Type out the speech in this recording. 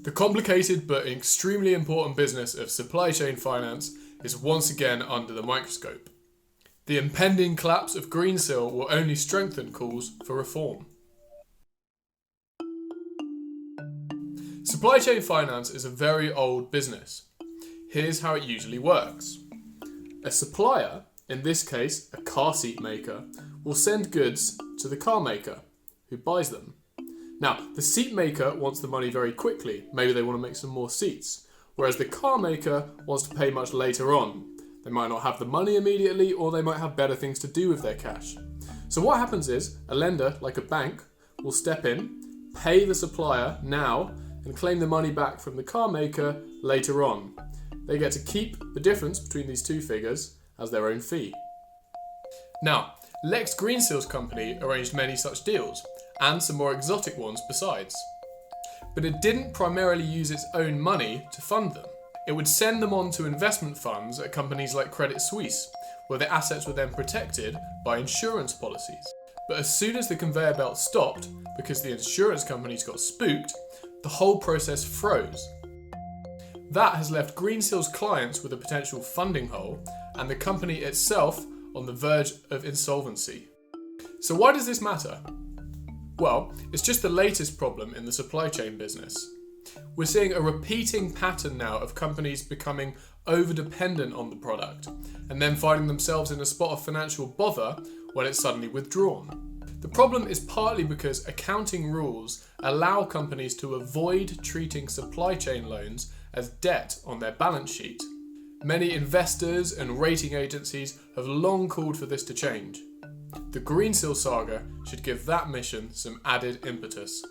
The complicated but extremely important business of supply chain finance is once again under the microscope. The impending collapse of Greensill will only strengthen calls for reform. Supply chain finance is a very old business. Here's how it usually works. A supplier, in this case a car seat maker, will send goods to the car maker, who buys them. Now, the seat maker wants the money very quickly. Maybe they want to make some more seats. Whereas the car maker wants to pay much later on. They might not have the money immediately, or they might have better things to do with their cash. So what happens is, a lender, like a bank, will step in, pay the supplier now, and claim the money back from the car maker later on. They get to keep the difference between these two figures as their own fee. Now, Lex Greensill's company arranged many such deals, and some more exotic ones besides. But it didn't primarily use its own money to fund them. It would send them on to investment funds at companies like Credit Suisse, where the assets were then protected by insurance policies. But as soon as the conveyor belt stopped, because the insurance companies got spooked, the whole process froze. That has left Greensill's clients with a potential funding hole, and the company itself on the verge of insolvency. So why does this matter? Well, it's just the latest problem in the supply chain business. We're seeing a repeating pattern now of companies becoming over-dependent on the product and then finding themselves in a spot of financial bother when it's suddenly withdrawn. The problem is partly because accounting rules allow companies to avoid treating supply chain loans as debt on their balance sheet. Many investors and rating agencies have long called for this to change. The Greensill saga should give that mission some added impetus.